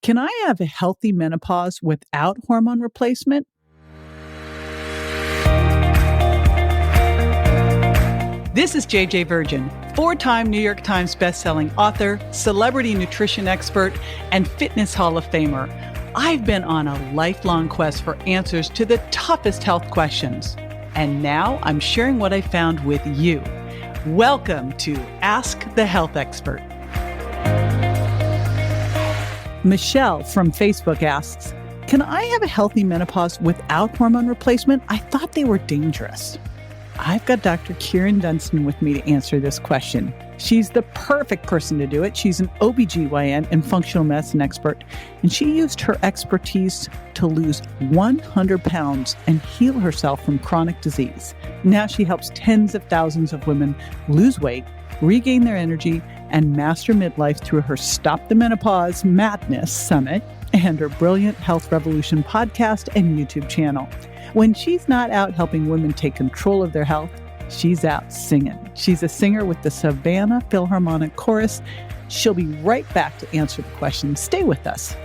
Can I have a healthy menopause without hormone replacement? This is JJ Virgin, 4-time New York Times bestselling author, celebrity nutrition expert, and fitness Hall of Famer. I've been on a lifelong quest for answers to the toughest health questions. And now I'm sharing what I found with you. Welcome to Ask the Health Expert. Michelle from Facebook asks, can I have a healthy menopause without hormone replacement? I thought they were dangerous. I've got Dr. Kryin Dunston with me to answer this question. She's the perfect person to do it. She's an OBGYN and functional medicine expert, and she used her expertise to lose 100 pounds and heal herself from chronic disease. Now she helps tens of thousands of women lose weight, regain their energy, and master midlife through her Stop the Menopause Madness Summit and her Brilliant Health Revolution podcast and YouTube channel. When she's not out helping women take control of their health, she's out singing. She's a singer with the Savannah Philharmonic Chorus. She'll be right back to answer the question. Stay with us.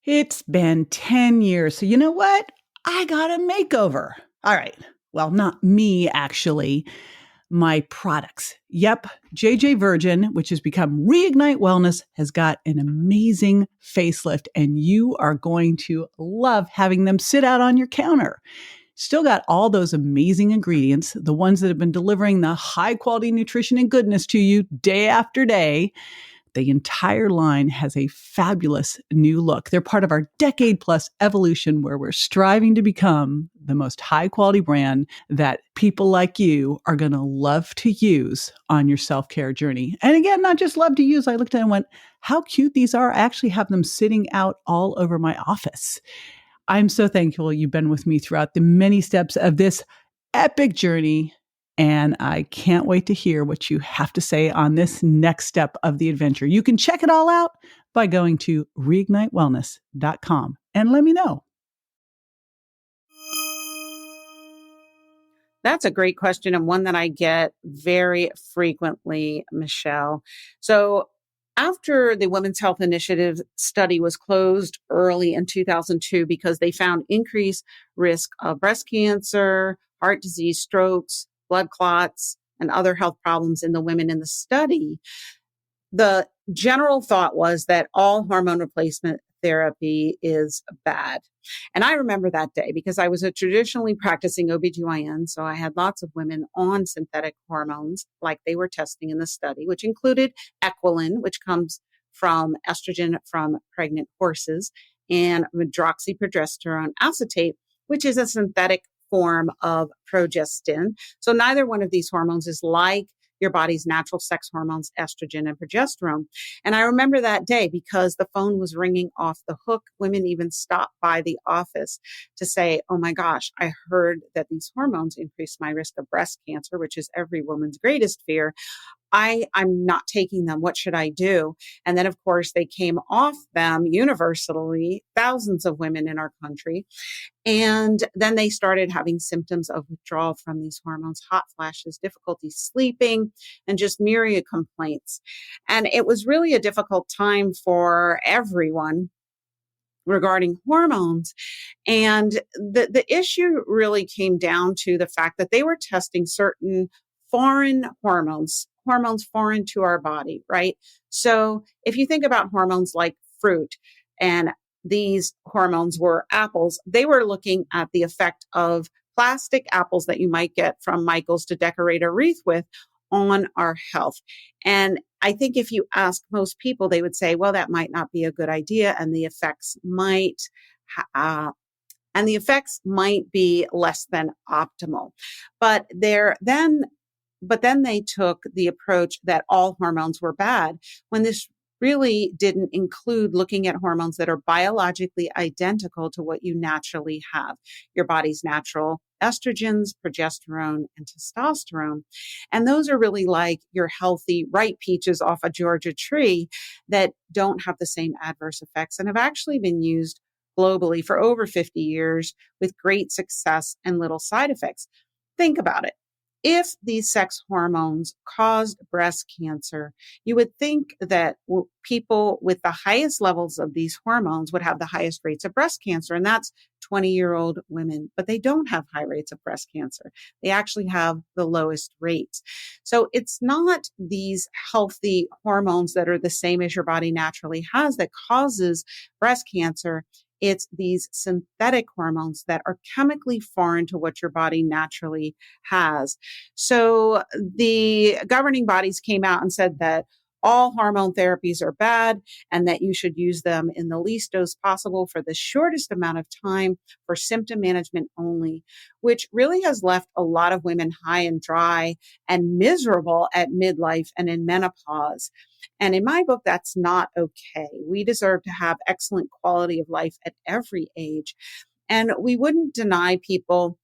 It's been 10 years. So you know what? I got a makeover. All right. Well, not me, actually. My products. Yep, JJ Virgin, which has become Reignite Wellness, has got an amazing facelift, and you are going to love having them sit out on your counter. Still got all those amazing ingredients, the ones that have been delivering the high quality nutrition and goodness to you day after day. The entire line has a fabulous new look. They're part of our decade-plus evolution where we're striving to become the most high-quality brand that people like you are going to love to use on your self-care journey. And again, not just love to use. I looked at it and went, how cute these are. I actually have them sitting out all over my office. I'm so thankful you've been with me throughout the many steps of this epic journey. And I can't wait to hear what you have to say on this next step of the adventure. You can check it all out by going to reignitewellness.com and let me know. That's a great question, and one that I get very frequently, Michelle. So after the Women's Health Initiative study was closed early in 2002 because they found increased risk of breast cancer, heart disease, strokes, blood clots, and other health problems in the women in the study, the general thought was that all hormone replacement therapy is bad. And I remember that day because I was a traditionally practicing OBGYN. So I had lots of women on synthetic hormones like they were testing in the study, which included Equilin, which comes from estrogen from pregnant horses, and medroxyprogesterone acetate, which is a synthetic form of progestin. So neither one of these hormones is like your body's natural sex hormones, estrogen and progesterone. And I remember that day because the phone was ringing off the hook. Women even stopped by the office to say, oh my gosh, I heard that these hormones increase my risk of breast cancer, which is every woman's greatest fear. I'm not taking them. What should I do? And then, of course, they came off them universally, thousands of women in our country. And then they started having symptoms of withdrawal from these hormones, hot flashes, difficulty sleeping, and just myriad complaints. And it was really a difficult time for everyone regarding hormones. And the issue really came down to the fact that they were testing certain foreign hormones foreign to our body, right? So if you think about hormones like fruit, and these hormones were apples, they were looking at the effect of plastic apples that you might get from Michael's to decorate a wreath with on our health. And I think if you ask most people, they would say, well, that might not be a good idea. And the effects might be less than optimal. But then they took the approach that all hormones were bad when this really didn't include looking at hormones that are biologically identical to what you naturally have, your body's natural estrogens, progesterone, and testosterone. And those are really like your healthy ripe peaches off a Georgia tree that don't have the same adverse effects and have actually been used globally for over 50 years with great success and little side effects. Think about it. If these sex hormones caused breast cancer, you would think that people with the highest levels of these hormones would have the highest rates of breast cancer, and that's 20-year-old women, but they don't have high rates of breast cancer. They actually have the lowest rates. So it's not these healthy hormones that are the same as your body naturally has that causes breast cancer. It's these synthetic hormones that are chemically foreign to what your body naturally has. So the governing bodies came out and said that all hormone therapies are bad and that you should use them in the least dose possible for the shortest amount of time for symptom management only, which really has left a lot of women high and dry and miserable at midlife and in menopause. And in my book, that's not okay. We deserve to have excellent quality of life at every age. And we wouldn't deny people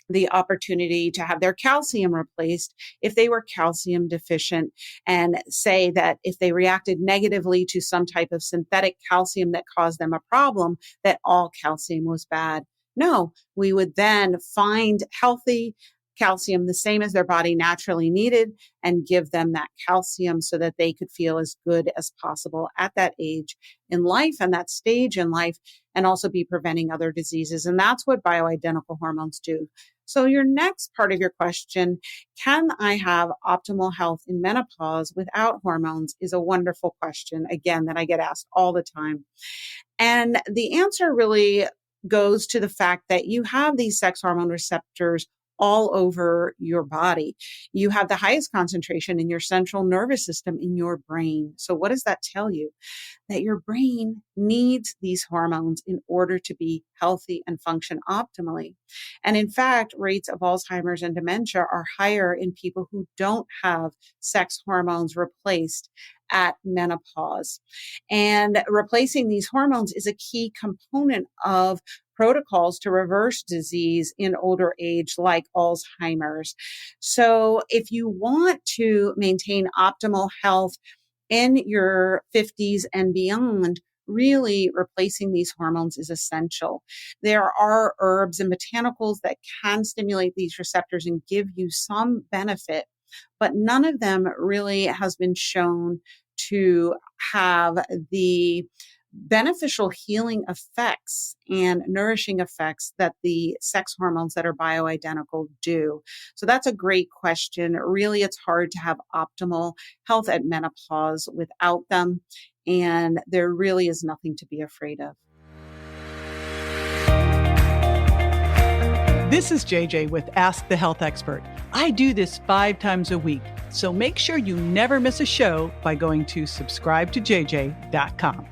the opportunity to have their calcium replaced if they were calcium deficient, and say that if they reacted negatively to some type of synthetic calcium that caused them a problem, that all calcium was bad. No, we would then find healthy calcium the same as their body naturally needed and give them that calcium so that they could feel as good as possible at that age in life and that stage in life, and also be preventing other diseases. And that's what bioidentical hormones do. So your next part of your question, can I have optimal health in menopause without hormones, is a wonderful question, again, that I get asked all the time. And the answer really goes to the fact that you have these sex hormone receptors all over your body. You have the highest concentration in your central nervous system in your brain. So what does that tell you? That your brain needs these hormones in order to be healthy and function optimally. And in fact, rates of Alzheimer's and dementia are higher in people who don't have sex hormones replaced at menopause. And replacing these hormones is a key component of protocols to reverse disease in older age, like Alzheimer's. So if you want to maintain optimal health in your 50s and beyond, really replacing these hormones is essential. There are herbs and botanicals that can stimulate these receptors and give you some benefit, but none of them really has been shown to have the beneficial healing effects and nourishing effects that the sex hormones that are bioidentical do. So that's a great question. Really, it's hard to have optimal health at menopause without them, and there really is nothing to be afraid of. This is JJ with Ask the Health Expert. I do this 5 times a week, so make sure you never miss a show by going to subscribetojj.com.